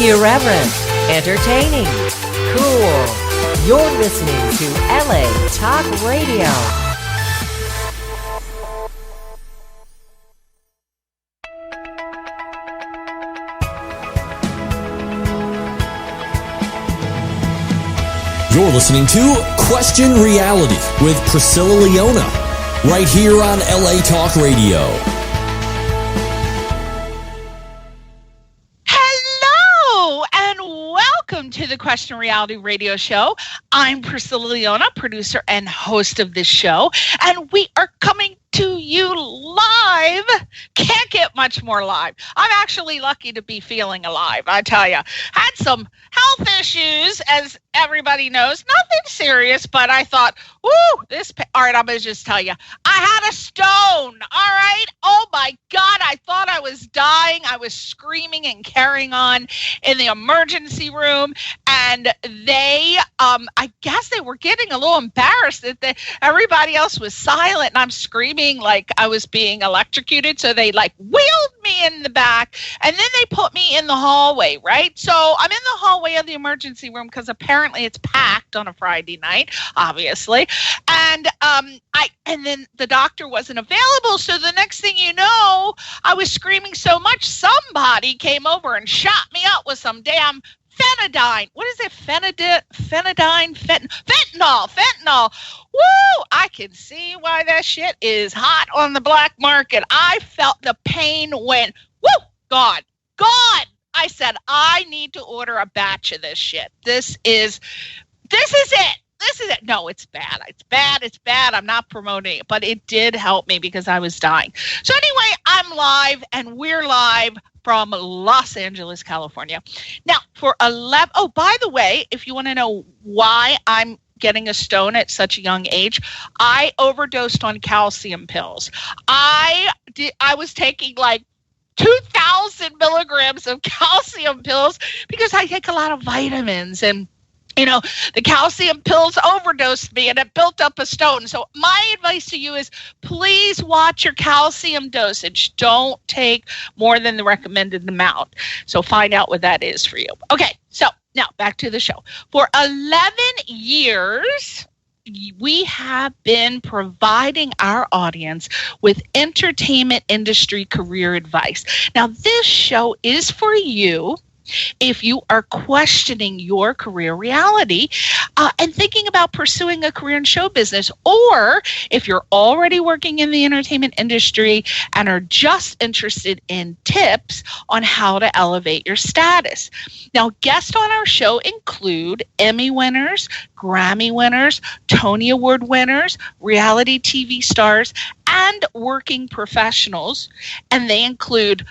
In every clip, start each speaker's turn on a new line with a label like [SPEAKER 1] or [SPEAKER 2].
[SPEAKER 1] Irreverent, entertaining, cool. You're listening to LA Talk Radio.
[SPEAKER 2] You're listening to Question Reality with Priscilla Leona, right here on LA Talk Radio.
[SPEAKER 3] Hello, and welcome to the Question Reality Radio Show. I'm Priscilla Leona, producer and host of this show, and we are coming to you live. Can't get much more live. I'm actually lucky to be feeling alive, I tell you. Had some health issues, as everybody knows. Nothing serious, but I thought, woo, all right, I'm going to just tell you. I had a stone, all right? Oh, my God, I thought I was dying. I was screaming and carrying on in the emergency room, and they, I guess they were getting a little embarrassed that everybody else was silent, and I'm screaming like I was being electrocuted. So they wheeled me in the back, and then they put me in the hallway, right? So I'm in the hallway of the emergency room because apparently it's packed on a Friday night, obviously. And then the doctor wasn't available. So the next thing you know, I was screaming so much, somebody came over and shot me up with some damn Fentanyl. What is it? Fentanyl. Woo! I can see why that shit is hot on the black market. I felt the pain went, woo! God. I said, I need to order a batch of this shit. This is it. No, it's bad. It's bad. I'm not promoting it, but it did help me because I was dying. So anyway, I'm live, and we're live from Los Angeles, California. Now, oh, by the way, if you want to know why I'm getting a stone at such a young age, I overdosed on calcium pills. I was taking 2,000 milligrams of calcium pills because I take a lot of vitamins, and the calcium pills overdosed me and it built up a stone. So my advice to you is please watch your calcium dosage. Don't take more than the recommended amount. So find out what that is for you. Okay, so now back to the show. For 11 years, we have been providing our audience with entertainment industry career advice. Now, this show is for you if you are questioning your career reality and thinking about pursuing a career in show business, or if you're already working in the entertainment industry and are just interested in tips on how to elevate your status. Now, guests on our show include Emmy winners, Grammy winners, Tony Award winners, reality TV stars, and working professionals, and they include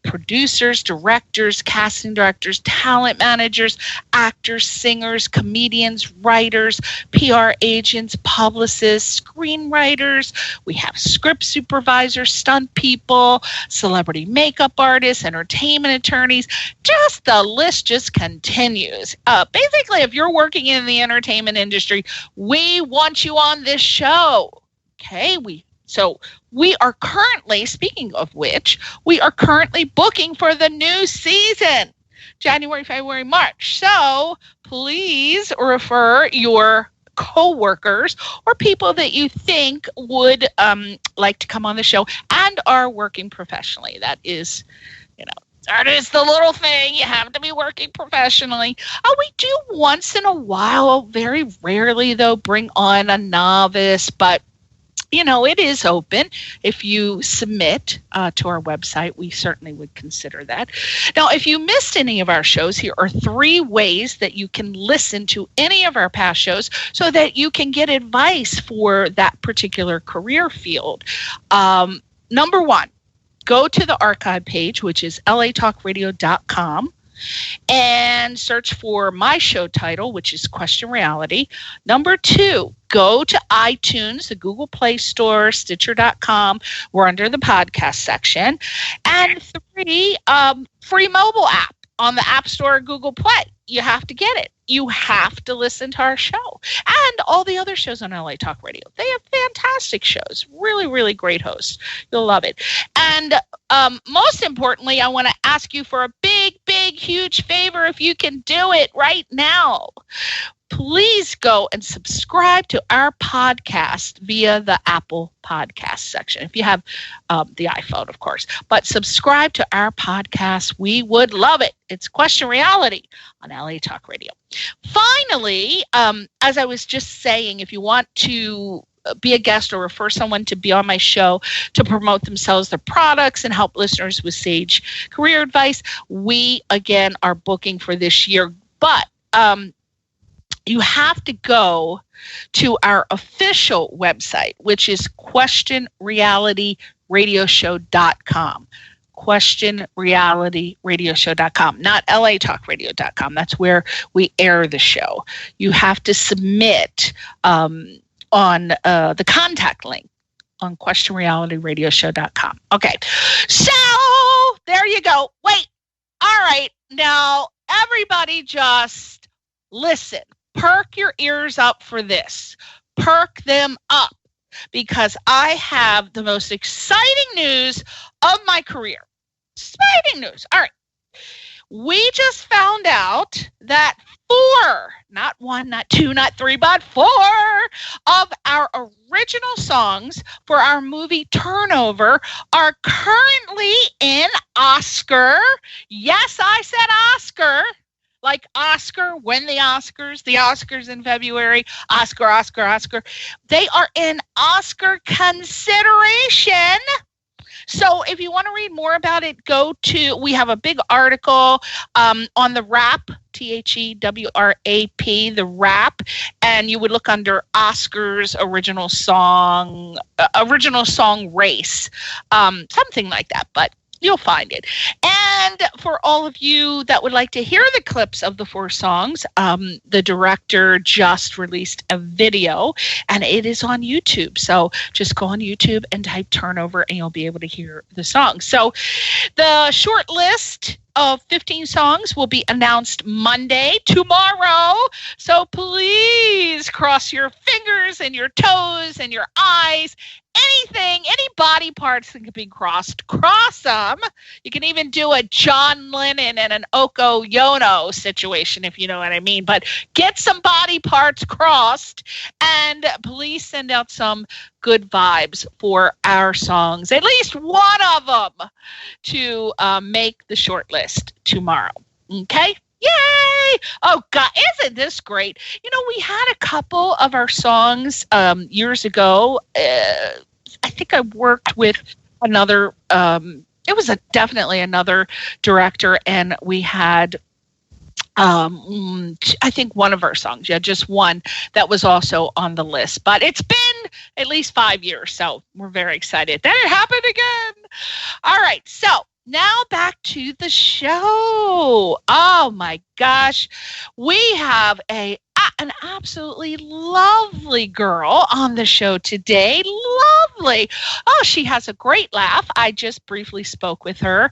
[SPEAKER 3] producers, directors, casting directors, talent managers, actors, singers, comedians, writers, PR agents, publicists, screenwriters. We have script supervisors, stunt people, celebrity makeup artists, entertainment attorneys. Just the list just continues. Basically, if you're working in the entertainment industry, we want you on this show. Okay, So we are currently, speaking of which, we are currently booking for the new season, January, February, March. So please refer your coworkers or people that you think would like to come on the show and are working professionally. That is, that is the little thing. You have to be working professionally. We do once in a while, very rarely though, bring on a novice, but it is open. If you submit to our website, we certainly would consider that. Now, if you missed any of our shows, here are 3 ways that you can listen to any of our past shows so that you can get advice for that particular career field. Number 1, go to the archive page, which is latalkradio.com. and search for my show title, which is Question Reality. Number 2, go to iTunes, the Google Play Store, Stitcher.com. We're under the podcast section. And 3, free mobile app on the App Store or Google Play. You have to get it. You have to listen to our show and all the other shows on LA Talk Radio. They have fantastic shows, really, really great hosts. You'll love it. And most importantly, I want to ask you for a big, big, big, huge favor if you can do it right now. Please go and subscribe to our podcast via the Apple Podcast section. If you have the iPhone, of course. But subscribe to our podcast. We would love it. It's Question Reality on LA Talk Radio. Finally, as I was just saying, if you want to be a guest or refer someone to be on my show to promote themselves, their products, and help listeners with sage career advice, we, again, are booking for this year. But you have to go to our official website, which is questionrealityradioshow.com. questionrealityradioshow.com, not latalkradio.com. That's where we air the show. You have to submit on the contact link on questionrealityradioshow.com. Okay, so there you go. Wait, all right, now everybody just listen. Perk your ears up for this. Perk them up, because I have the most exciting news of my career. Exciting news. All right. We just found out that 4, not 1, not 2, not 3, but 4 of our original songs for our movie Turnover are currently in Oscar. Yes, I said Oscar. Like Oscar, win the Oscars in February, Oscar. They are in Oscar consideration. So if you want to read more about it, we have a big article on the Wrap, THEWRAP, the Wrap, and you would look under Oscars original song race, something like that, but you'll find it. And for all of you that would like to hear the clips of the 4 songs, the director just released a video, and it is on YouTube. So just go on YouTube and type Turnover, and you'll be able to hear the songs. So the short list of 15 songs will be announced Monday, tomorrow. So please cross your fingers and your toes and your eyes. Anything, any body parts that can be crossed, cross them. You can even do a John Lennon and an Oko Yono situation, if you know what I mean. But get some body parts crossed, and please send out some good vibes for our songs, at least one of them, to make the short list tomorrow. Okay? Yay! Oh, God, isn't this great? You know, we had a couple of our songs years ago. I think I worked with another, it was definitely another director, and we had, I think one of our songs, just one, that was also on the list. But it's been at least 5 years, so we're very excited that it happened again. All right, so now back to the show. Oh my gosh. We have an absolutely lovely girl on the show today. Lovely. Oh, she has a great laugh. I just briefly spoke with her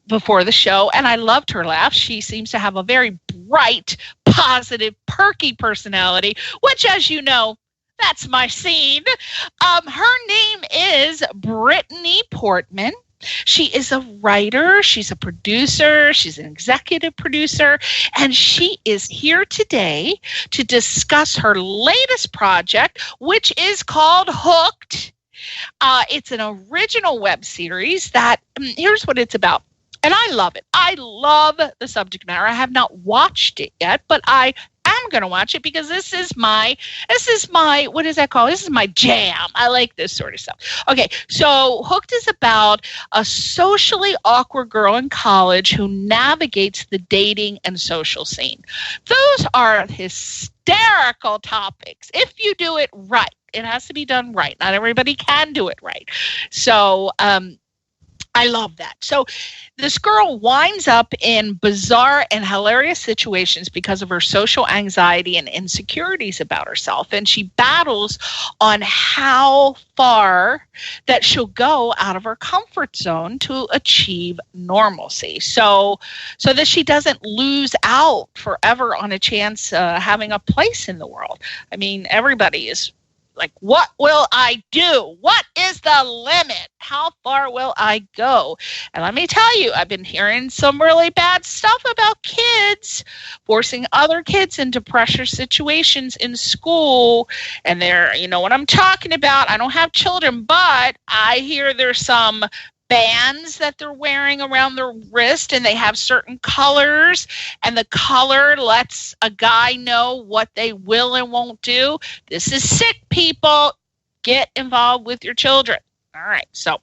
[SPEAKER 3] before the show, and I loved her laugh. She seems to have a very bright, positive, perky personality, which, as you know, that's my scene. Her name is Brittany Portman. She is a writer, she's a producer, she's an executive producer, and she is here today to discuss her latest project, which is called Hooked. It's an original web series that, here's what it's about. And I love it. I love the subject matter. I have not watched it yet, but I am going to watch it because this is my, what is that called? This is my jam. I like this sort of stuff. Okay, so Hooked is about a socially awkward girl in college who navigates the dating and social scene. Those are hysterical topics if you do it right. It has to be done right. Not everybody can do it right. So, I love that. So this girl winds up in bizarre and hilarious situations because of her social anxiety and insecurities about herself. And she battles on how far that she'll go out of her comfort zone to achieve normalcy. So that she doesn't lose out forever on a chance having a place in the world. I mean, everybody is Like, what will I do? What is the limit? How far will I go? And let me tell you, I've been hearing some really bad stuff about kids forcing other kids into pressure situations in school. And you know what I'm talking about. I don't have children, but I hear there's some bands that they're wearing around their wrist, and they have certain colors, and the color lets a guy know what they will and won't do. This is sick, people. Get involved with your children. All right. So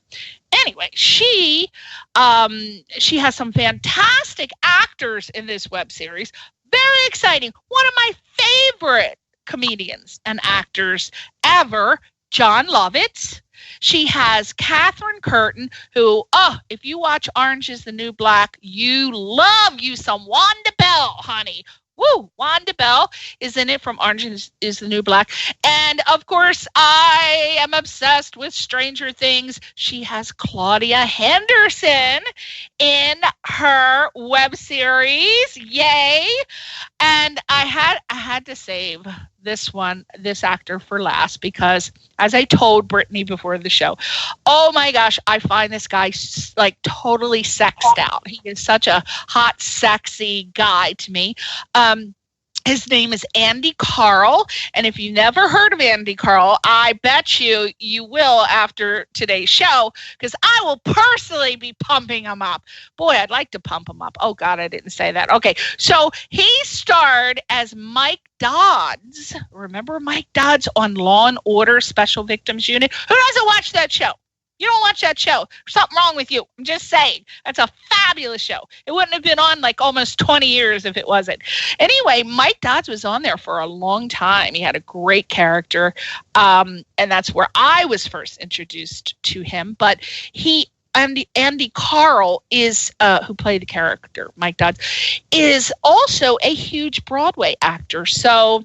[SPEAKER 3] anyway, she has some fantastic actors in this web series. Very exciting. One of my favorite comedians and actors ever, John Lovitz. She has Catherine Curtin, who, if you watch Orange is the New Black, you love you some Wanda Bell, honey. Woo! Wanda Bell is in it from Orange is the New Black. And, of course, I am obsessed with Stranger Things. She has Claudia Henderson in her web series. Yay! And I had to save this actor for last because, as I told Brittany before the show, oh my gosh, I find this guy like totally sexed out. He is such a hot, sexy guy to me. His name is Andy Carl, and if you've never heard of Andy Carl, I bet you will after today's show, because I will personally be pumping him up. Boy, I'd like to pump him up. Oh, God, I didn't say that. Okay, so he starred as Mike Dodds. Remember Mike Dodds on Law and Order Special Victims Unit? Who doesn't watch that show? You don't watch that show. There's something wrong with you. I'm just saying. That's a fabulous show. It wouldn't have been on like almost 20 years if it wasn't. Anyway, Mike Dodds was on there for a long time. He had a great character. And that's where I was first introduced to him. But Andy Carl is, who played the character, Mike Dodds, is also a huge Broadway actor. So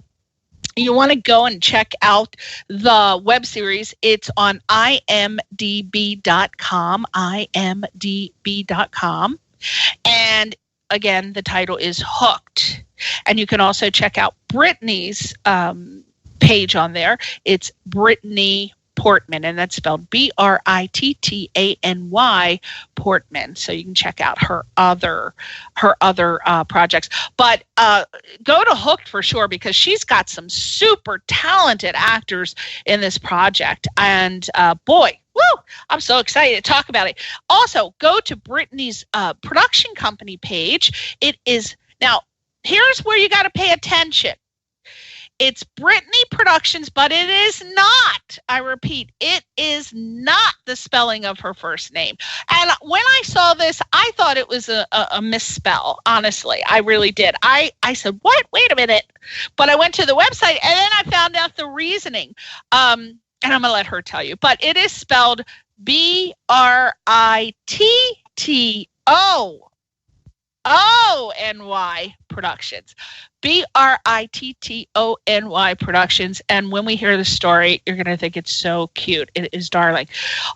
[SPEAKER 3] you want to go and check out the web series. It's on imdb.com, imdb.com. And again, the title is Hooked. And you can also check out Brittany's page on there. It's Brittany Portman, and that's spelled Brittany Portman. So you can check out her other projects. But go to Hooked for sure, because she's got some super talented actors in this project. And boy, woo, I'm so excited to talk about it. Also, go to Brittany's production company page. It is now. Here's where you got to pay attention. It's Brittany Productions, but it is not, I repeat, it is not the spelling of her first name. And when I saw this, I thought it was a misspell, honestly. I really did. I said, what? Wait a minute. But I went to the website, and then I found out the reasoning. And I'm going to let her tell you. But it is spelled Brittony Productions. Brittony Productions. And when we hear the story, you're going to think it's so cute. It is darling.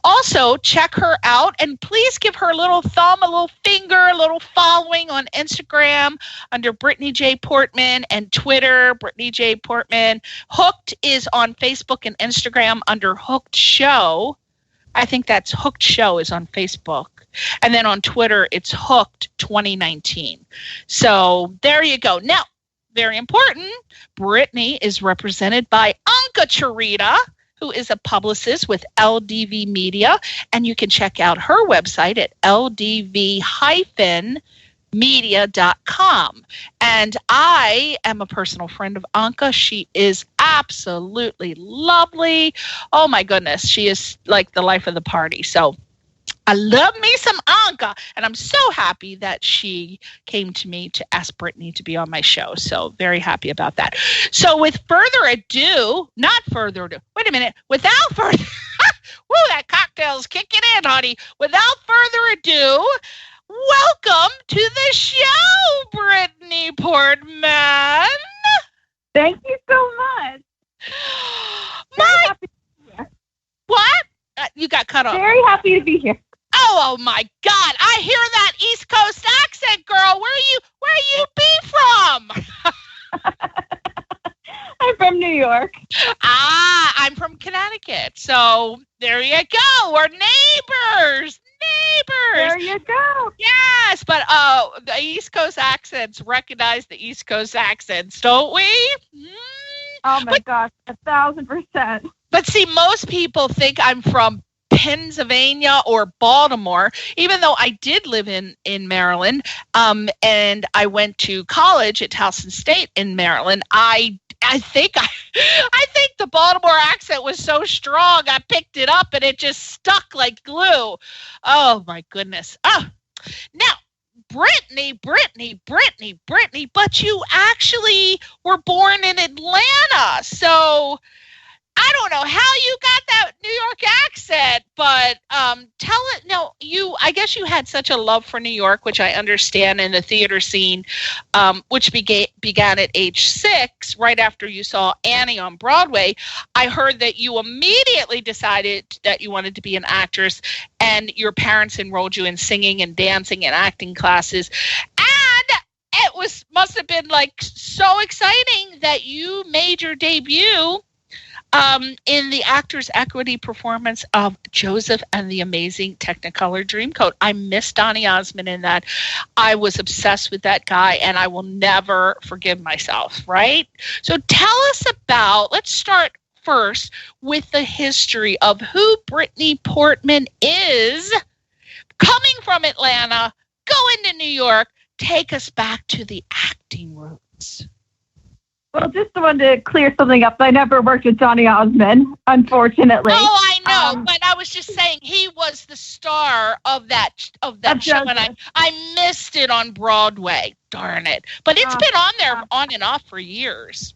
[SPEAKER 3] Also, check her out, and please give her a little thumb, a little finger, a little following on Instagram under Brittany J. Portman, and Twitter, Brittany J. Portman. Hooked is on Facebook and Instagram under Hooked Show. I think that's Hooked Show is on Facebook. And then on Twitter, it's Hooked 2019. So there you go. Now, very important, Brittany is represented by Anka Charita, who is a publicist with LDV Media. And you can check out her website at ldv-media.com. And I am a personal friend of Anka. She is absolutely lovely. Oh, my goodness. She is like the life of the party. So I love me some Anka, and I'm so happy that she came to me to ask Brittany to be on my show. So very happy about that. So without further ado, woo, that cocktail's kicking in, honey. Without further ado, welcome to the show, Brittany Portman.
[SPEAKER 4] Thank you so much.
[SPEAKER 3] What? You got cut off.
[SPEAKER 4] Very happy to be here.
[SPEAKER 3] Oh my God! I hear that East Coast accent, girl. Where you be from?
[SPEAKER 4] I'm from New York.
[SPEAKER 3] I'm from So there you go. We're neighbors.
[SPEAKER 4] There you go.
[SPEAKER 3] Yes, but the East Coast accents recognize the East Coast accents, don't we?
[SPEAKER 4] Oh my gosh, 1,000%.
[SPEAKER 3] But see, most people think I'm from Pennsylvania or Baltimore, even though I did live in Maryland, and I went to college at Towson State in Maryland. I think the Baltimore accent was so strong, I picked it up and it just stuck like glue. Oh my goodness. Oh, now, Brittany, but you actually were born in Atlanta. So I don't know how you got that New York accent, but tell it. No, I guess you had such a love for New York, which I understand, in the theater scene, which began at age 6, right after you saw Annie on Broadway. I heard that you immediately decided that you wanted to be an actress, and your parents enrolled you in singing and dancing and acting classes, and it must have been like so exciting that you made your debut in the Actors Equity performance of Joseph and the Amazing Technicolor Dreamcoat. I miss Donny Osmond in that. I was obsessed with that guy, and I will never forgive myself, right? So tell us let's start first with the history of who Brittany Portman is, coming from Atlanta, going to New York. Take us back to the acting roots.
[SPEAKER 4] Well, just wanted to clear something up. I never worked with Donny Osmond, unfortunately.
[SPEAKER 3] Oh, I know, but I was just saying he was the star of that show, and I missed it on Broadway. Darn it! But it's been on there on and off for years.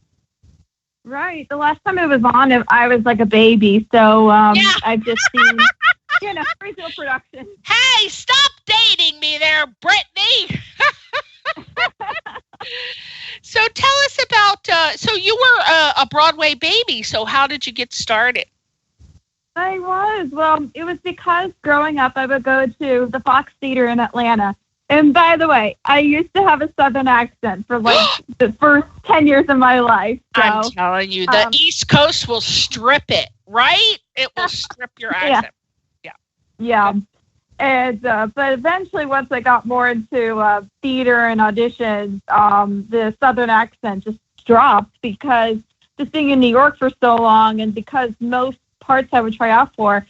[SPEAKER 4] Right. The last time it was on, I was like a baby, so I've just seen, regional production.
[SPEAKER 3] Hey, stop dating me there, Brittany. So tell us about, so you were a Broadway baby, so how did you get started?
[SPEAKER 4] I was. Well, it was because growing up, I would go to the Fox Theater in Atlanta. And by the way, I used to have a Southern accent for like the first 10 years of my life. So,
[SPEAKER 3] I'm telling you, the East Coast will strip it, right? It will strip your accent.
[SPEAKER 4] Yeah. And but eventually, once I got more into theater and auditions, the Southern accent just dropped, because just being in New York for so long, and because most parts I would try out for,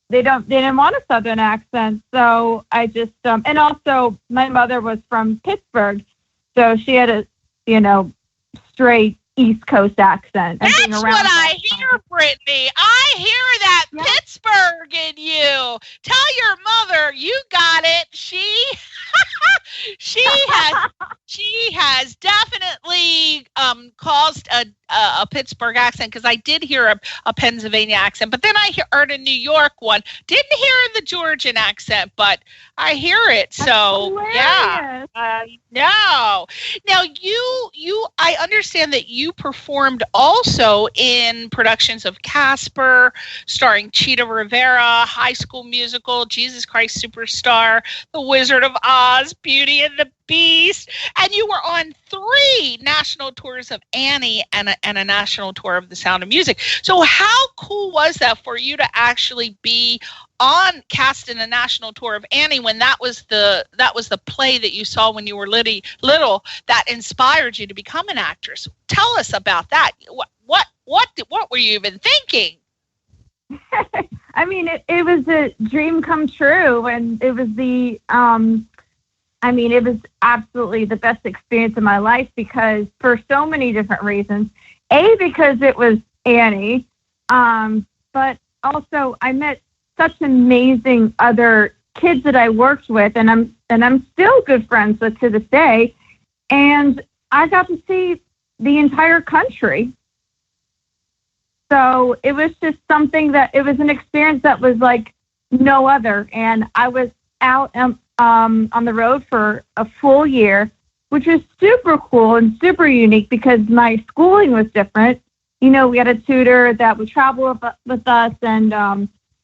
[SPEAKER 4] they didn't want a Southern accent. So I just and also my mother was from Pittsburgh, so she had a straight East Coast accent.
[SPEAKER 3] That's what I hear, Brittany. I hear that Pittsburgh in you. Tell your mother you got it. She has definitely caused a Pittsburgh accent, because I did hear a Pennsylvania accent, but then I heard a New York one. Didn't hear the Georgian accent, but I hear it. So yeah, no. Now I understand that you performed also in productions of Casper, starring Cheetah Rivera, High School Musical, Jesus Christ Superstar, The Wizard of Oz, Beauty and the Beast, and you were on 3 national tours of Annie and a national tour of The Sound of Music. So how cool was that for you to actually be cast in a national tour of Annie, when that was the play that you saw when you were little that inspired you to become an actress? Tell us about that. What were you even thinking?
[SPEAKER 4] I mean, it was a dream come true, and it was it was absolutely the best experience of my life, because for so many different reasons. A, because it was Annie, but also I met such amazing other kids that I worked with, and I'm still good friends with to this day. And I got to see the entire country. So it was just something it was an experience that was like no other. And I was out on the road for a full year, which was super cool and super unique, because my schooling was different. We had a tutor that would travel with us, and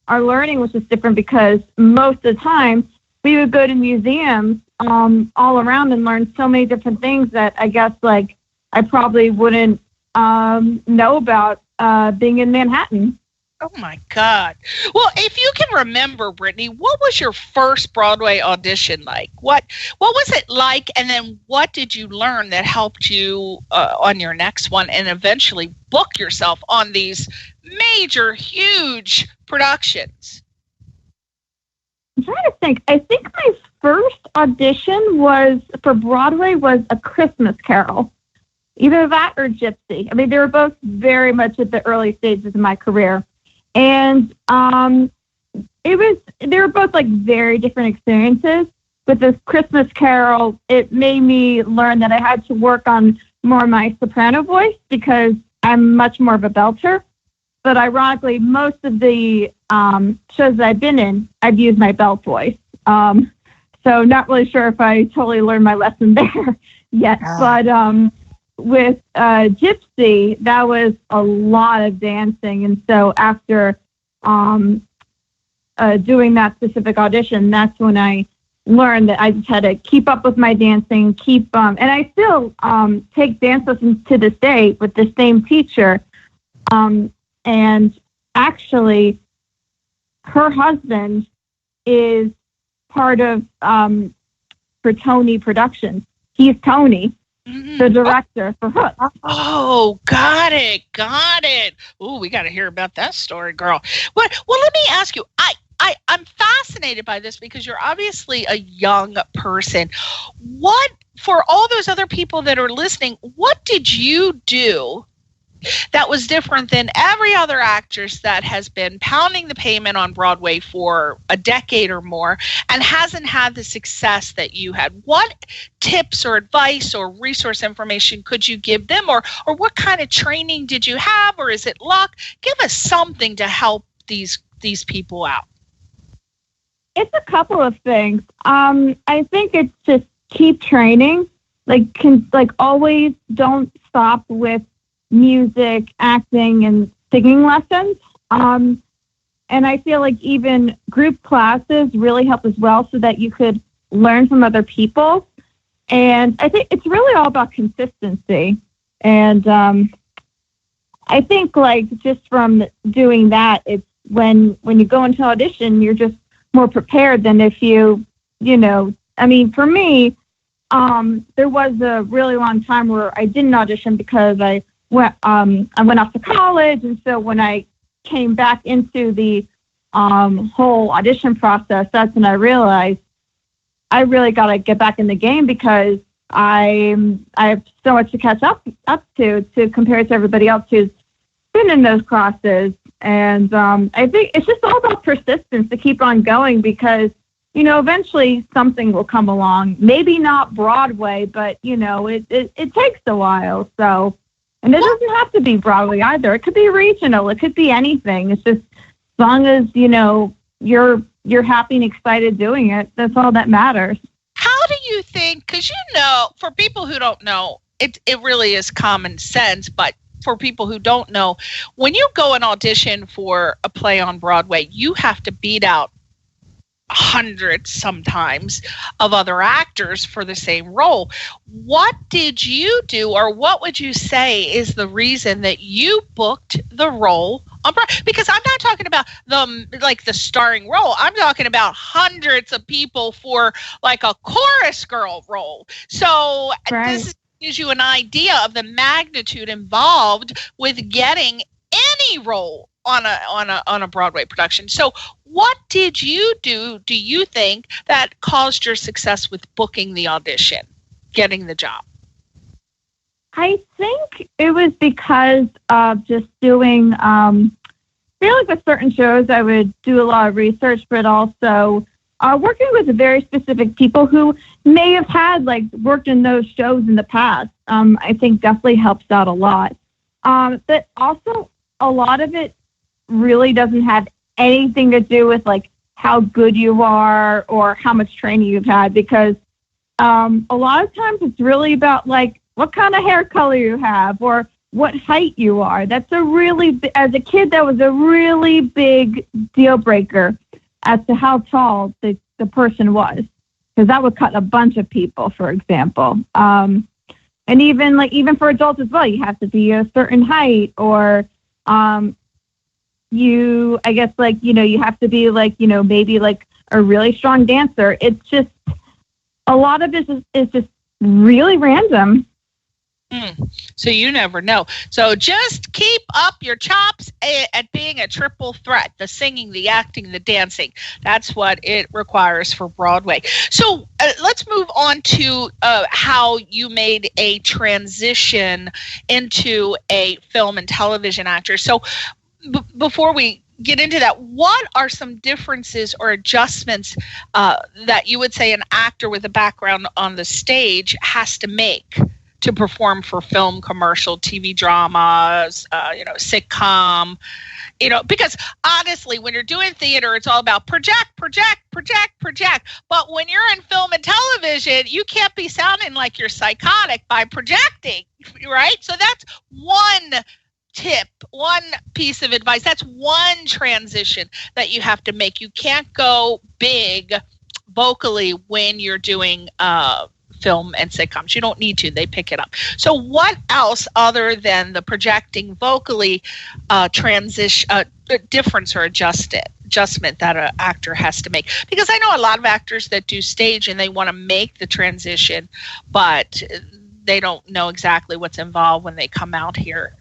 [SPEAKER 4] our learning was just different, because most of the time we would go to museums all around and learn so many different things that I guess I probably wouldn't know about being in Manhattan.
[SPEAKER 3] Oh my God. Well, if you can remember, Brittany, what was your first Broadway audition like? What was it like? And then what did you learn that helped you on your next one and eventually book yourself on these major, huge productions?
[SPEAKER 4] I'm trying to think. I think my first audition for Broadway was A Christmas Carol. Either that or Gypsy. I mean, they were both very much at the early stages of my career. And they were both like very different experiences. With this Christmas Carol, it made me learn that I had to work on more my soprano voice because I'm much more of a belter. But ironically, most of the shows that I've been in, I've used my belt voice. So not really sure if I totally learned my lesson there yet. But with Gypsy, that was a lot of dancing. And so after doing that specific audition, that's when I learned that I just had to keep up with my dancing, and I still take dance lessons to this day with the same teacher. And actually, her husband is part of for Tony Productions. He's Tony. The director for Hook.
[SPEAKER 3] Oh, got it. Oh, we got to hear about that story, girl. Well, let me ask you. I'm fascinated by this because you're obviously a young person. What, for all those other people that are listening, what did you do that was different than every other actress that has been pounding the pavement on Broadway for a decade or more and hasn't had the success that you had? What tips or advice or resource information could you give them, or what kind of training did you have, or is it luck? Give us something to help these people out.
[SPEAKER 4] It's a couple of things. I think it's just keep training. Like always don't stop with music, acting, and singing lessons. And I feel like even group classes really help as well so that you could learn from other people. And I think it's really all about consistency. And I think like just from doing that, it's when you go into audition, you're just more prepared than if I mean, for me, there was a really long time where I didn't audition because I went off to college, and so when I came back into the whole audition process, that's when I realized I really got to get back in the game because I have so much to catch up to compare to everybody else who's been in those classes. And I think it's just all about persistence to keep on going because, eventually something will come along. Maybe not Broadway, but, it takes a while. So. And it doesn't have to be Broadway either. It could be regional. It could be anything. It's just as long as, you're happy and excited doing it, that's all that matters.
[SPEAKER 3] How do you think, because for people who don't know, it really is common sense, but for people who don't know, when you go and audition for a play on Broadway, you have to beat out hundreds sometimes of other actors for the same role. What did you do, or what would you say is the reason that you booked the role on Broadway? Because I'm not talking about the starring role. I'm talking about hundreds of people for like a chorus girl role. So This gives you an idea of the magnitude involved with getting any role on a Broadway production. So what did you do you think, that caused your success with booking the audition, getting the job?
[SPEAKER 4] I think it was because of just doing, I feel like with certain shows, I would do a lot of research, but also working with very specific people who may have had worked in those shows in the past. I think definitely helps out a lot. But also a lot of it really doesn't have anything to do with how good you are or how much training you've had, because a lot of times it's really about what kind of hair color you have or what height you are. That's as a kid, that was a really big deal breaker as to how tall the person was, because that would cut a bunch of people, for example. And even for adults as well, you have to be a certain height, or I guess, like, you have to be like, maybe like a really strong dancer. It's just, a lot of it is just really random.
[SPEAKER 3] So you never know. So just keep up your chops at being a triple threat: the singing, the acting, the dancing. That's what it requires for Broadway. So let's move on to how you made a transition into a film and television actor. So before we get into that, what are some differences or adjustments that you would say an actor with a background on the stage has to make to perform for film, commercial, TV dramas, sitcom, because honestly, when you're doing theater, it's all about project. But when you're in film and television, you can't be sounding like you're psychotic by projecting, right? So that's one tip, one piece of advice. That's one transition that you have to make. You can't go big vocally when you're doing film and sitcoms. You don't need to. They pick it up. So what else other than the projecting vocally difference or adjustment that an actor has to make? Because I know a lot of actors that do stage and they want to make the transition, but they don't know exactly what's involved when they come out here.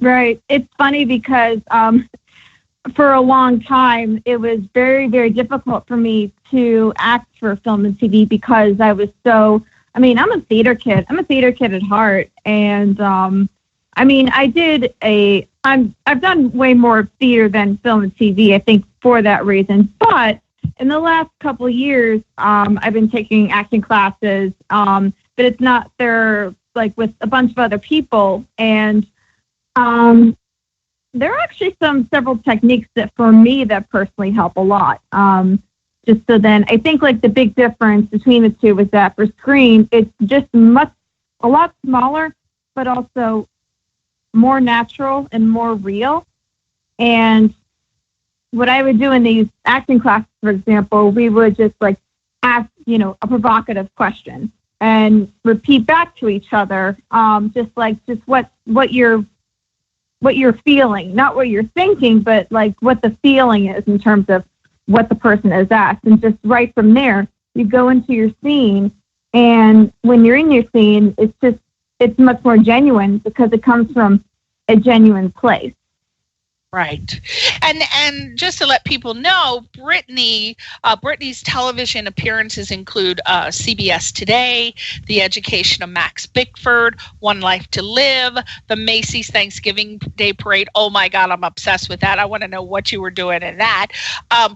[SPEAKER 4] Right. It's funny because for a long time, it was very, very difficult for me to act for film and TV because I was I'm a theater kid. I'm a theater kid at heart. And, I've done way more theater than film and TV, I think, for that reason. But in the last couple of years, I've been taking acting classes, but it's not, they're like with a bunch of other people. And there are actually several techniques that for me that personally help a lot. Just so then I think like the big difference between the two is that for screen, it's just a lot smaller, but also more natural and more real. And what I would do in these acting classes, for example, we would just like ask, a provocative question and repeat back to each other, just what you're feeling, not what you're thinking, but like what the feeling is in terms of what the person has asked. And just right from there, you go into your scene. And when you're in your scene, it's much more genuine because it comes from a genuine place.
[SPEAKER 3] Right. And just to let people know, Brittany's television appearances include CBS Today, The Education of Max Bickford, One Life to Live, the Macy's Thanksgiving Day Parade. Oh my God, I'm obsessed with that. I want to know what you were doing in that.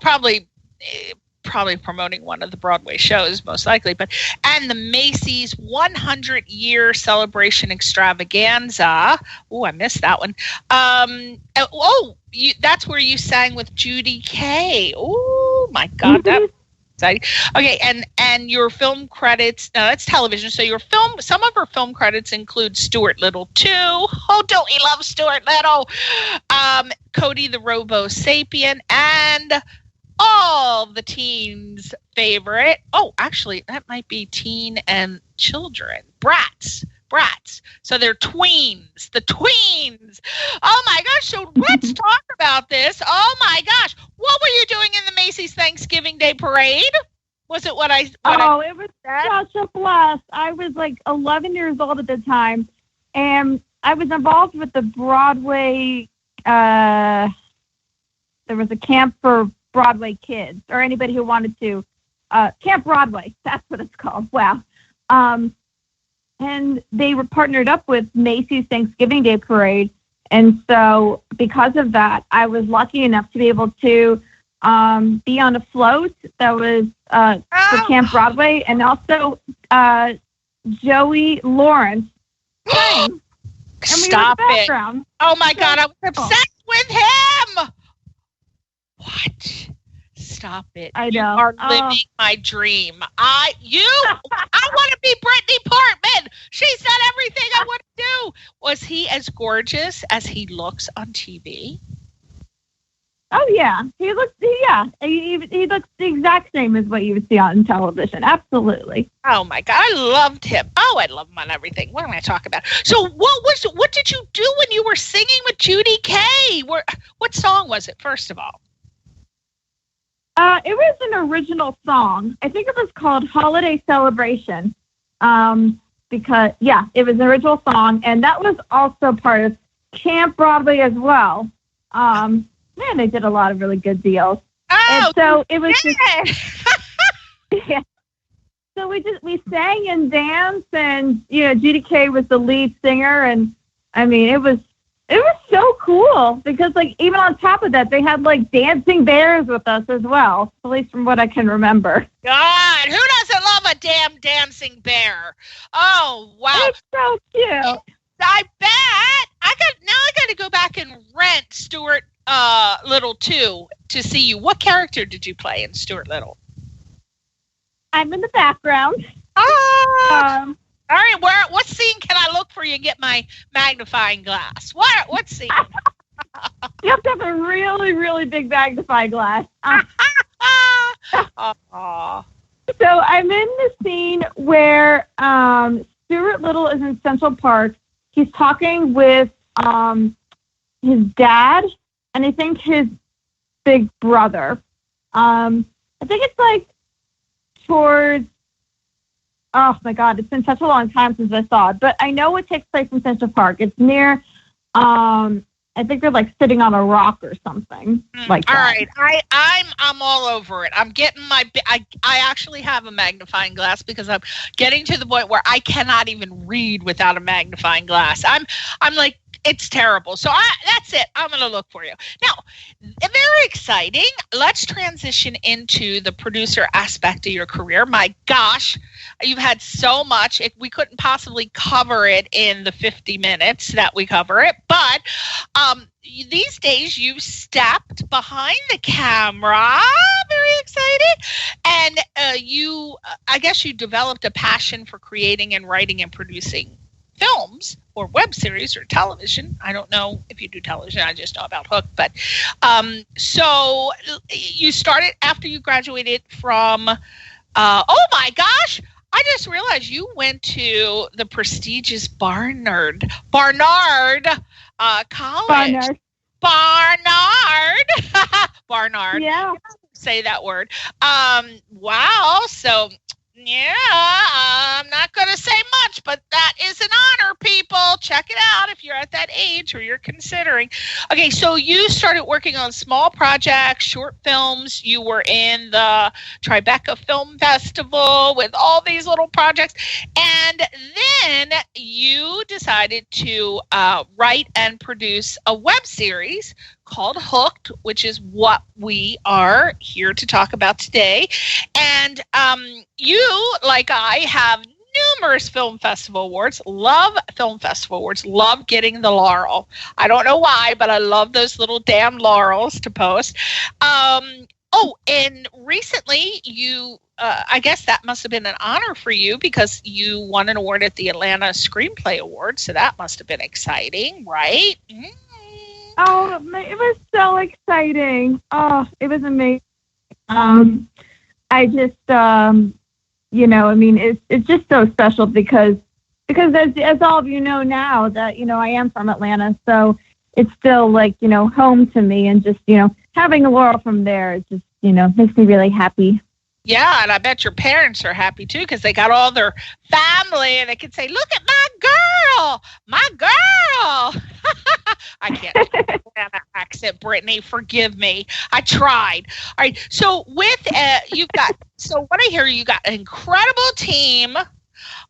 [SPEAKER 3] Probably promoting one of the Broadway shows, most likely, and the Macy's 100-year celebration extravaganza. Oh, I missed that one. That's where you sang with Judy Kay. Oh my God, that's exciting. Okay, and your film credits. That's television. So some of her film credits include Stuart Little 2. Oh, don't we love Stuart Little? Cody the Robo Sapien, and all the teens' favorite. Oh, actually, that might be teen and children. Brats. So they're tweens. The tweens. Oh my gosh. So let's talk about this. Oh my gosh. What were you doing in the Macy's Thanksgiving Day Parade? Was it what I
[SPEAKER 4] it was such a blast. I was like 11 years old at the time, and I was involved with the Broadway. There was a camp for Broadway kids or anybody who wanted to. Camp Broadway, that's what it's called. Wow. And they were partnered up with Macy's Thanksgiving Day Parade. And so because of that, I was lucky enough to be able to be on a float that was for Camp Broadway, and also Joey Lawrence sang.
[SPEAKER 3] Stop it. Oh my God, I was obsessed with him. What? Stop it.
[SPEAKER 4] I know.
[SPEAKER 3] You are living my dream. I want to be Brittany Portman. She's done everything I want to do. Was he as gorgeous as he looks on TV?
[SPEAKER 4] Oh yeah, he looks the exact same as what you would see on television. Absolutely.
[SPEAKER 3] Oh my God, I loved him. Oh, I love him on everything. What am I talking about? So, what did you do when you were singing with Judy Kay? What song was it? First of all,
[SPEAKER 4] it was an original song. I think it was called "Holiday Celebration." Because it was an original song, and that was also part of Camp Broadway as well. Man, they did a lot of really good deals.
[SPEAKER 3] Oh,
[SPEAKER 4] and so it was just, yeah. So we sang and danced, and Judy Kay was the lead singer, and I mean it was so cool because like even on top of that they had like dancing bears with us as well, at least from what I can remember.
[SPEAKER 3] God, who doesn't love a damn dancing bear? Oh wow,
[SPEAKER 4] It's so cute.
[SPEAKER 3] I bet I got to go back and rent Stuart Little 2 to see you. What character did you play in Stuart Little?
[SPEAKER 4] I'm in the background.
[SPEAKER 3] All right, what scene can I look for you and get my magnifying glass? What scene?
[SPEAKER 4] You have to have a really, really big magnifying glass. So I'm in the scene where Stuart Little is in Central Park. He's talking with his dad and I think his big brother. I think it's like towards, oh my God, it's been such a long time since I saw it, but I know it takes place in Central Park. It's near, I think they're like sitting on a rock or something like that.
[SPEAKER 3] All right, I'm all over it. I'm getting I actually have a magnifying glass because I'm getting to the point where I cannot even read without a magnifying glass. I'm like, it's terrible. So that's it. I'm going to look for you. Now, very exciting. Let's transition into the producer aspect of your career. My gosh, you've had so much. We couldn't possibly cover it in the 50 minutes that we cover it. But these days you've stepped behind the camera. Very exciting. And I guess you developed a passion for creating and writing and producing films or web series or television. I don't know if you do television. I just know about Hook. But so you started after you graduated from, oh my gosh, I just realized you went to the prestigious Barnard College. Barnard.
[SPEAKER 4] Yeah.
[SPEAKER 3] Say that word. Wow. So yeah, I'm not going to say much, but that is an honor, people. Check it out if you're at that age or you're considering. Okay, so you started working on small projects, short films. You were in the Tribeca Film Festival with all these little projects. And then you decided to write and produce a web series called Hooked, which is what we are here to talk about today. And you, like I, have numerous film festival awards, love film festival awards, love getting the laurel. I don't know why, but I love those little damn laurels to post. And recently you, I guess that must have been an honor for you because you won an award at the Atlanta Screenplay Award. So that must have been exciting, right? Mm-hmm.
[SPEAKER 4] Oh, it was so exciting. Oh, it was amazing. I just, I mean, it's just so special because as all of you know now that, I am from Atlanta, so it's still like, home to me, and just, having a laurel from there, it just, makes me really happy.
[SPEAKER 3] Yeah, and I bet your parents are happy too because they got all their family and they can say, look at my girl. I can't do Atlanta accent, Brittany. Forgive me. I tried. All right. So what I hear, you got an incredible team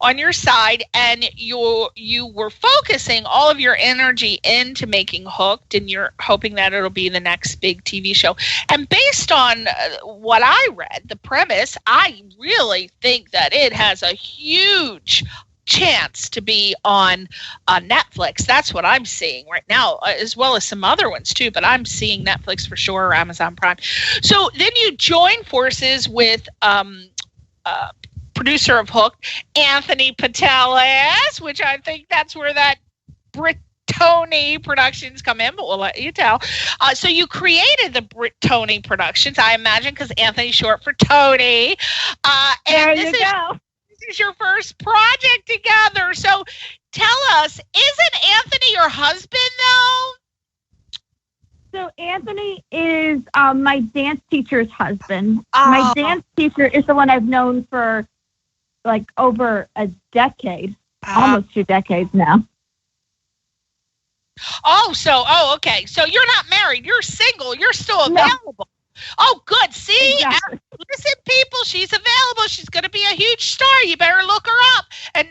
[SPEAKER 3] on your side, and you were focusing all of your energy into making Hooked, and you're hoping that it'll be the next big TV show. And based on what I read, the premise, I really think that it has a huge chance to be on Netflix. That's what I'm seeing right now, as well as some other ones too, but I'm seeing Netflix for sure, or Amazon Prime. So then you join forces with producer of Hooked, Anthony Patelis, which I think that's where that Britannia Tony Productions come in, but we'll let you tell. So you created the Tony Productions, I imagine, because Anthony's short for Tony.
[SPEAKER 4] There you go.
[SPEAKER 3] This is your first project together. So tell us, isn't Anthony your husband, though?
[SPEAKER 4] So Anthony is my dance teacher's husband. My dance teacher is the one I've known for like over a decade, almost 2 decades now.
[SPEAKER 3] Okay. So you're not married. You're single. You're still available. No. Oh, good. See,
[SPEAKER 4] exactly.
[SPEAKER 3] Listen, people, she's available. She's going to be a huge star. You better look her up and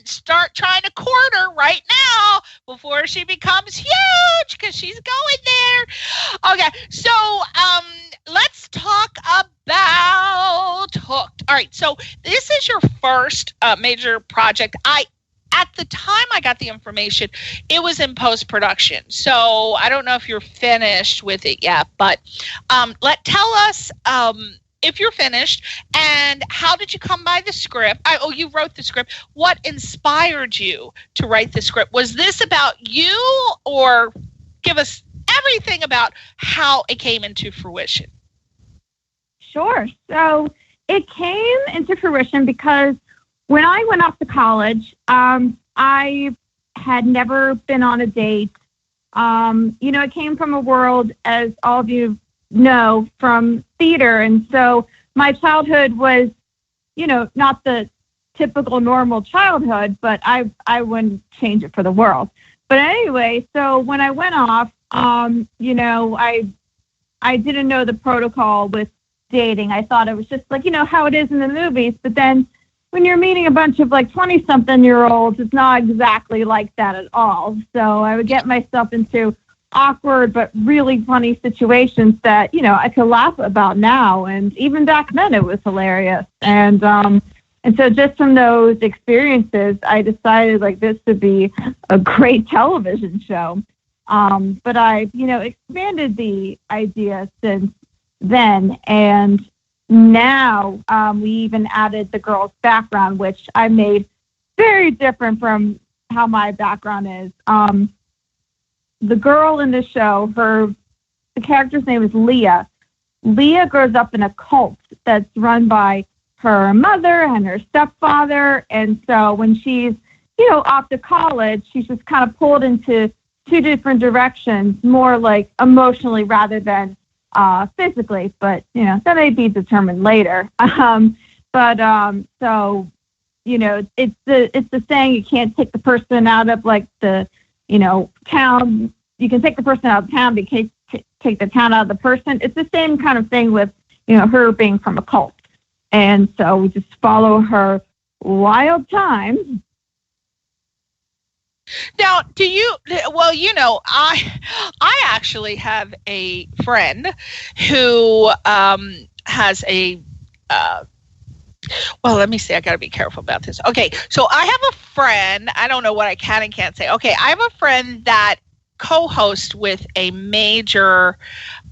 [SPEAKER 3] start trying to court her right now before she becomes huge, because she's going there. Okay, so let's talk about Hooked. All right, so this is your first major project. At the time I got the information, it was in post-production. So I don't know if you're finished with it yet, but tell us if you're finished, and how did you come by the script? You wrote the script. What inspired you to write the script? Was this about you, or give us everything about how it came into fruition?
[SPEAKER 4] Sure. So it came into fruition because when I went off to college, I had never been on a date. It came from a world, as all of you know, from theater. And so my childhood was, not the typical normal childhood, but I wouldn't change it for the world. But anyway, so when I went off, I didn't know the protocol with dating. I thought it was just like, how it is in the movies. But then when you're meeting a bunch of like 20-something-year-olds, it's not exactly like that at all. So I would get myself into awkward but really funny situations that, I could laugh about now. And even back then it was hilarious. And so just from those experiences, I decided like this would be a great television show. But I, expanded the idea since then. And now we even added the girl's background, which I made very different from how my background is. The girl in the show, the character's name is Leah. Leah grows up in a cult that's run by her mother and her stepfather. And so when she's, off to college, she's just kind of pulled into 2 different directions, more like emotionally rather than physically, but that may be determined later. So it's the saying, you can't take the person out of like the town. You can take the person out of town, but you can't take the town out of the person. It's the same kind of thing with her being from a cult, and so we just follow her wild times.
[SPEAKER 3] Now, I actually have a friend who has a, let me see, I got to be careful about this. Okay, so I have a friend, I don't know what I can and can't say. Okay, I have a friend that co-hosts with a major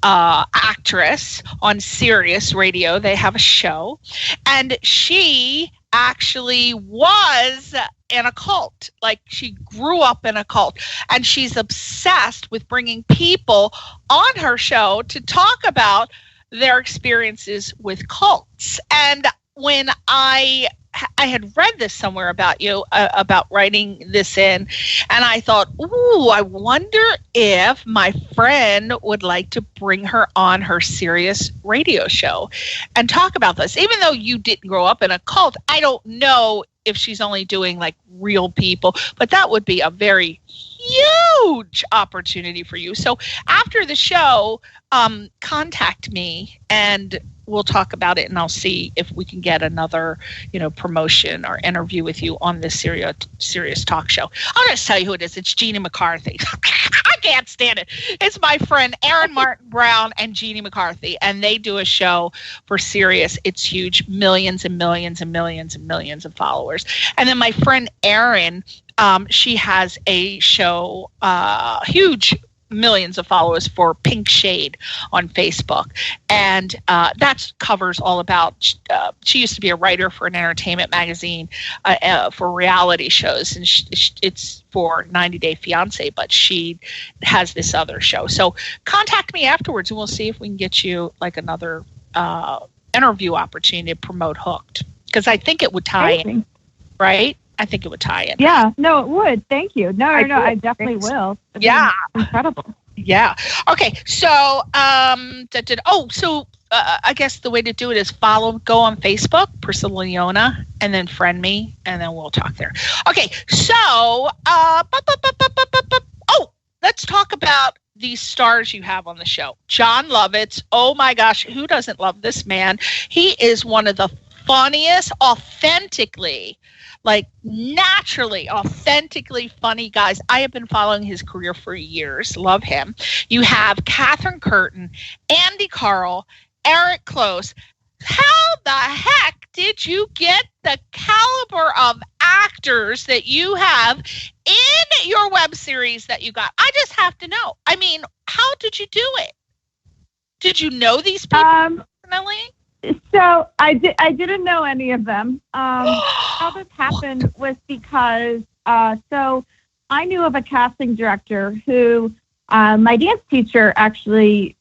[SPEAKER 3] actress on Sirius Radio. They have a show, and she actually was in a cult. Like, she grew up in a cult, and she's obsessed with bringing people on her show to talk about their experiences with cults. And when I had read this somewhere about you, about writing this in, and I thought, ooh, I wonder if my friend would like to bring her on her Sirius Radio show and talk about this. Even though you didn't grow up in a cult, I don't know if she's only doing like real people, but that would be a very huge opportunity for you. So after the show, contact me and we'll talk about it, and I'll see if we can get another, promotion or interview with you on this Sirius talk show. I'll just tell you who it is. It's Jeannie McCarthy. I can't stand it. It's my friend Aaron Martin Brown and Jeannie McCarthy, and they do a show for Sirius. It's huge, millions and millions and millions and millions of followers. And then my friend Erin, she has a show, huge millions of followers for Pink Shade on Facebook. And that covers all about, she used to be a writer for an entertainment magazine for reality shows. And it's for 90 Day Fiancé, but she has this other show. So contact me afterwards and we'll see if we can get you like another interview opportunity to promote Hooked. Because I think it would tie in, right? I think it would tie in.
[SPEAKER 4] Yeah, no, it would. Thank you. No, I definitely will. It'd be incredible.
[SPEAKER 3] Yeah. Okay. So, I guess the way to do it is go on Facebook, Priscilla Leona, and then friend me, and then we'll talk there. Okay. So, let's talk about these stars you have on the show. John Lovitz. Oh my gosh, who doesn't love this man? He is one of the funniest, naturally, authentically funny guys. I have been following his career for years. Love him. You have Catherine Curtin, Andy Carl, Eric Close. How the heck did you get the caliber of actors that you have in your web series that you got? I just have to know. I mean, how did you do it? Did you know these people personally?
[SPEAKER 4] So I didn't know any of them. How this happened was because so I knew of a casting director who my dance teacher actually.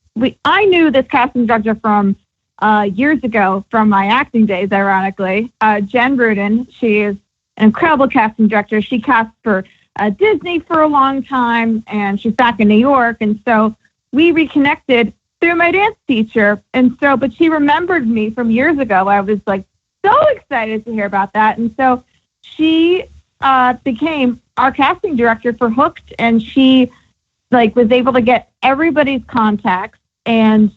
[SPEAKER 4] I knew this casting director from years ago from my acting days. Ironically, Jen Rudin. She is an incredible casting director. She cast for Disney for a long time, and she's back in New York. And so we reconnected through my dance teacher. And so, but she remembered me from years ago. I was like so excited to hear about that. And so she became our casting director for Hooked, and she was able to get everybody's contacts and,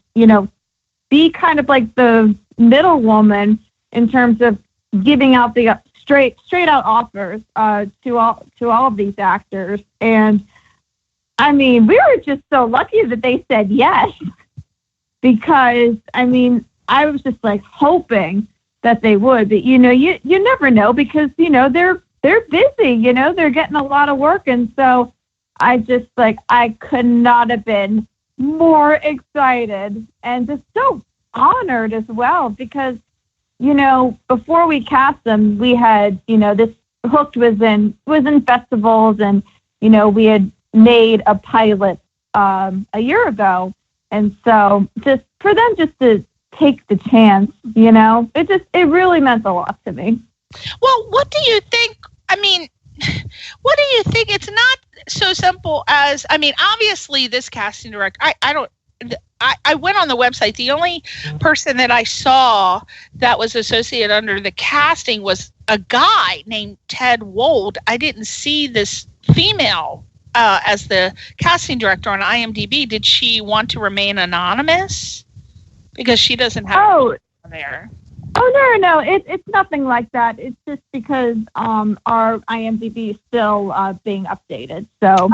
[SPEAKER 4] be kind of like the middle woman in terms of giving out the straight out offers to all of these actors. And I mean, we were just so lucky that they said yes. Because, I mean, I was just hoping that they would. But, you never know because, they're busy, they're getting a lot of work. And so I just, I could not have been more excited and just so honored as well because, before we cast them, we had, this Hooked was in festivals and, we had made a pilot a year ago. And so just for them just to take the chance, it really meant a lot to me.
[SPEAKER 3] Well, what do you think? I mean, what do you think? It's not so simple as, obviously this casting director, I went on the website. The only person that I saw that was associated under the casting was a guy named Ted Wold. I didn't see this female as the casting director on IMDb. Did she want to remain anonymous? Because she doesn't have on there.
[SPEAKER 4] Oh, no. It's nothing like that. It's just because our IMDb is still being updated. So.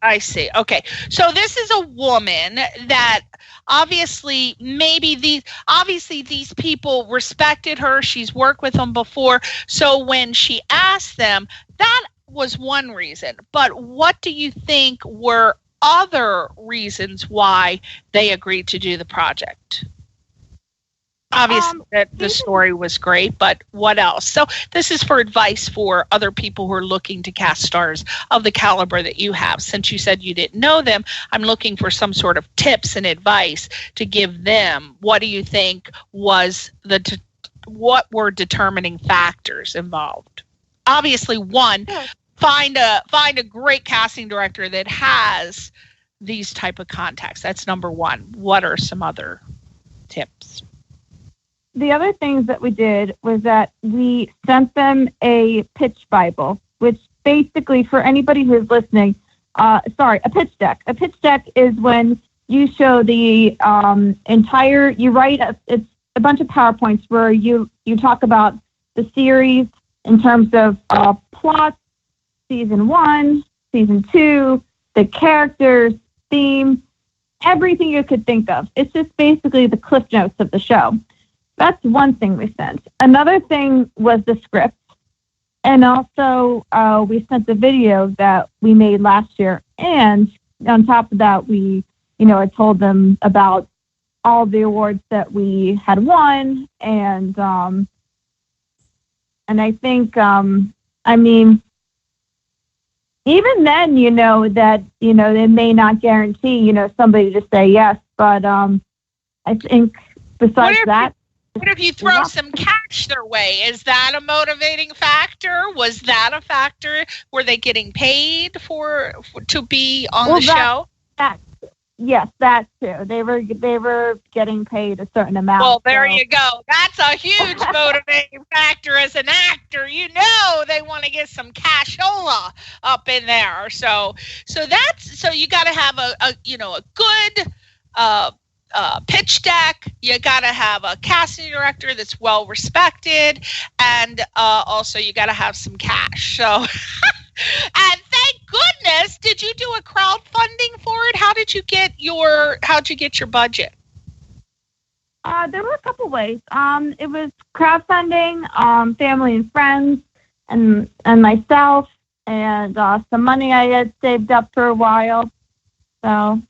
[SPEAKER 4] I see. Okay. So this is a woman that obviously these people respected her. She's worked with them before. So when she asked them, that was one reason, but what do you think were other reasons why they agreed to do the project? Obviously, the story was great, but what else? So this is for advice for other people who are looking to cast stars of the caliber that you have. Since you said you didn't know them, I'm looking for some sort of tips and advice to give them. What do you think was what were determining factors involved? Obviously, one, find a great casting director that has these type of contacts. That's number one. What are some other tips? The other things that we did was that we sent them a pitch Bible, which basically for anybody who's listening, a pitch deck. A pitch deck is when you show the you write, it's a bunch of PowerPoints where you talk about the series in terms of plot, season 1, season 2, the characters, theme, everything you could think of. It's just basically the cliff notes of the show. That's one thing we sent. Another thing was the script. And also we sent the video that we made last year. And on top of that, we, I told them about all the awards that we had won, and I think, even then, that, they may not guarantee, somebody to say yes, but I think besides that.
[SPEAKER 3] What if you throw some cash their way? Is that a motivating factor? Was that a factor? Were they getting paid to be on the show?
[SPEAKER 4] Yes, that too. They were getting paid a certain amount.
[SPEAKER 3] Well, there you go. That's a huge motivating factor as an actor. They want to get some cashola up in there. So you got to have a good pitch deck. You got to have a casting director that's well respected, and also you got to have some cash. So. And thank goodness, did you do a crowdfunding for it? How'd you get your budget?
[SPEAKER 4] There were a couple ways. It was crowdfunding, family and friends, and myself, and some money I had saved up for a while. So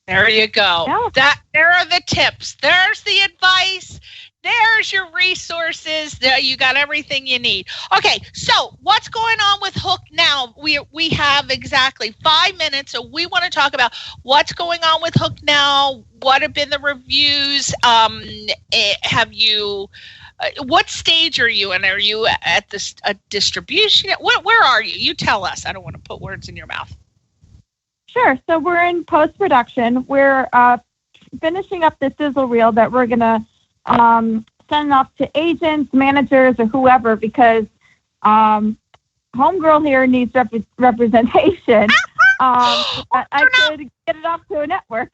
[SPEAKER 3] there you go. Yeah. There are the tips. There's the advice. There's your resources. There, you got everything you need. Okay, so what's going on with Hook now? We have exactly 5 minutes, so we want to talk about what's going on with Hook now. What have been the reviews? What stage are you in? Are you at a distribution? Where are you? You tell us. I don't want to put words in your mouth.
[SPEAKER 4] Sure. So we're in post-production. We're finishing up the sizzle reel that we're going to send off to agents, managers, or whoever, because homegirl here needs representation. I could get it off to a network.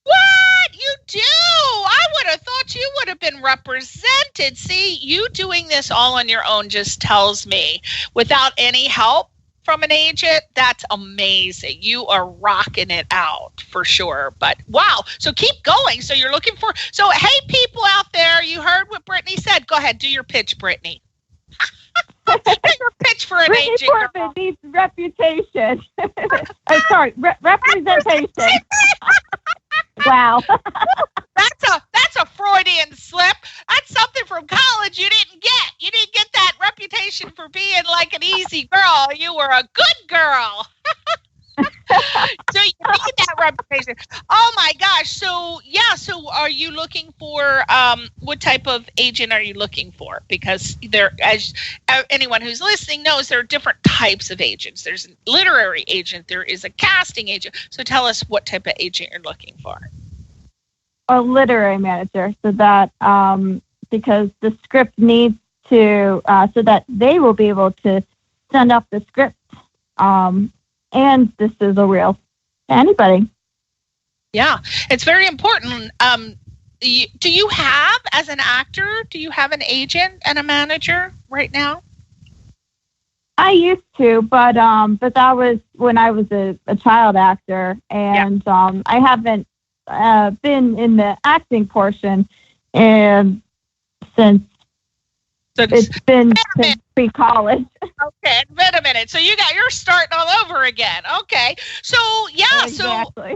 [SPEAKER 3] What? You do? I would have thought you would have been represented. See, you doing this all on your own just tells me, without any help from an agent, that's amazing. You are rocking it out for sure. But wow, so keep going. So you're looking for, so hey, people out there, you heard what Brittany said. Go ahead, do your pitch, Brittany. Do your pitch for an
[SPEAKER 4] Brittany
[SPEAKER 3] agent.
[SPEAKER 4] Portman needs reputation. Representation. Wow.
[SPEAKER 3] That's a Freudian slip. That's something from college you didn't get. You didn't get that reputation for being like an easy girl. You were a good girl. So you need that reputation. Oh my gosh. So are you looking for what type of agent are you looking for? Because there, as anyone who's listening knows, there are different types of agents. There's a literary agent, there is a casting agent. So tell us what type of agent you're looking for.
[SPEAKER 4] A literary manager, so that because the script needs to, so that they will be able to send up the script and the sizzle reel to anybody.
[SPEAKER 3] Yeah, it's very important. Do you have, as an actor, do you have an agent and a manager right now?
[SPEAKER 4] I used to, but that was when I was a child actor, and I haven't been in the acting portion and since it's been since pre-college.
[SPEAKER 3] Okay, wait a minute. So you're starting all over again. Okay. So
[SPEAKER 4] exactly.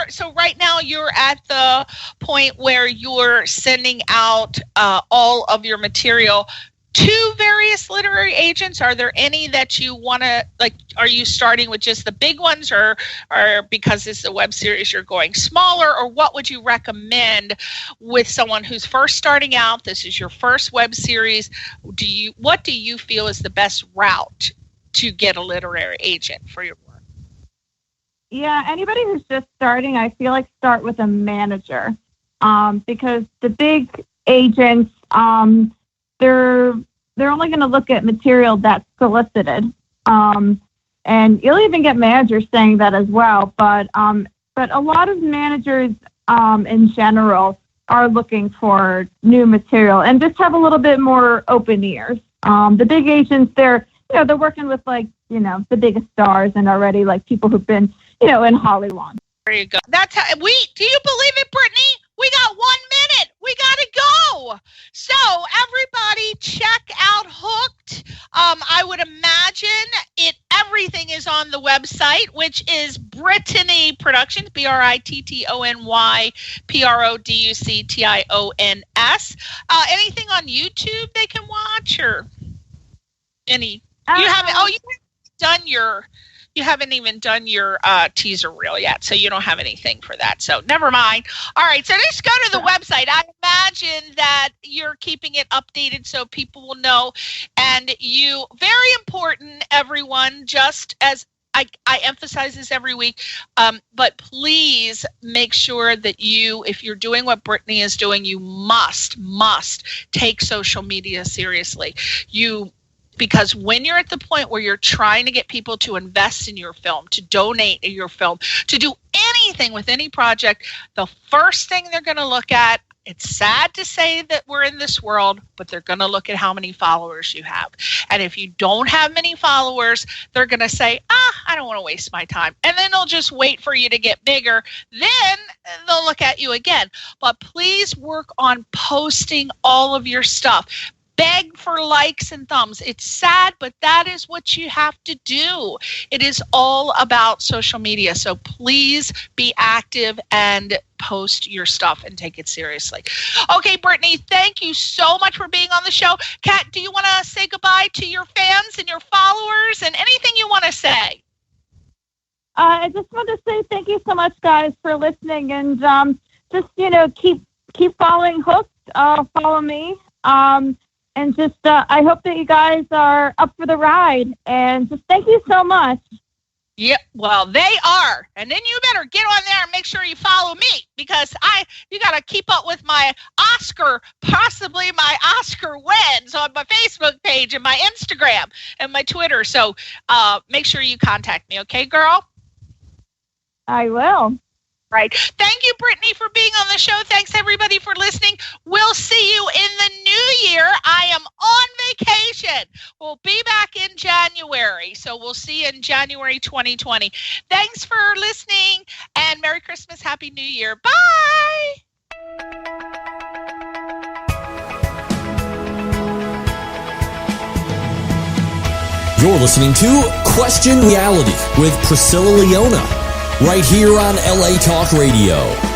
[SPEAKER 3] So right now you're at the point where you're sending out all of your material to various literary agents. Are there any that you want to, like, are you starting with just the big ones, or because this is a web series you're going smaller, or what would you recommend with someone who's first starting out? This is your first web series. What do you feel is the best route to get a literary agent for your work?
[SPEAKER 4] Yeah, anybody who's just starting, I feel like start with a manager, because the big agents, they're only going to look at material that's solicited, and you'll even get managers saying that as well. But a lot of managers in general are looking for new material and just have a little bit more open ears. The big agents, they're working with the biggest stars and already like people who've been in Hollywood.
[SPEAKER 3] There you go. That's how do you believe it, Brittany? We got 1 minute. We got to go. So everybody check out Hooked. I would imagine everything is on on the website, which is Brittany Productions, BritTonyProductions. Anything on YouTube they can watch, or any? You haven't. Oh, you haven't even done your teaser reel yet, so you don't have anything for that. So never mind. All right, so just go to the website. I imagine that you're keeping it updated so people will know. And you, very important, everyone, just as I emphasize this every week, but please make sure that you, if you're doing what Brittany is doing, you must take social media seriously. Because when you're at the point where you're trying to get people to invest in your film, to donate in your film, to do anything with any project, the first thing they're going to look at, it's sad to say that we're in this world, but they're going to look at how many followers you have. And if you don't have many followers, they're going to say, I don't want to waste my time. And then they'll just wait for you to get bigger. Then they'll look at you again. But please work on posting all of your stuff. Beg for likes and thumbs. It's sad, but that is what you have to do. It is all about social media. So please be active and post your stuff and take it seriously. Okay, Brittany, thank you so much for being on the show. Kat, do you want to say goodbye to your fans and your followers and anything you want to say?
[SPEAKER 4] I just want to say thank you so much, guys, for listening, and just keep following Hooked. Follow me. And just, I hope that you guys are up for the ride. And just thank you so much.
[SPEAKER 3] Yeah, well, they are. And then you better get on there and make sure you follow me, because you got to keep up with my possibly my Oscar wins on my Facebook page and my Instagram and my Twitter. So make sure you contact me. Okay, girl?
[SPEAKER 4] I will.
[SPEAKER 3] Right. Thank you, Brittany, for being on the show. Thanks, everybody, for listening. We'll see you in the new year. I am on vacation. We'll be back in January. So we'll see you in January 2020. Thanks for listening, and Merry Christmas, Happy New Year. Bye.
[SPEAKER 2] You're listening to Question Reality with Priscilla Leona, right here on LA Talk Radio.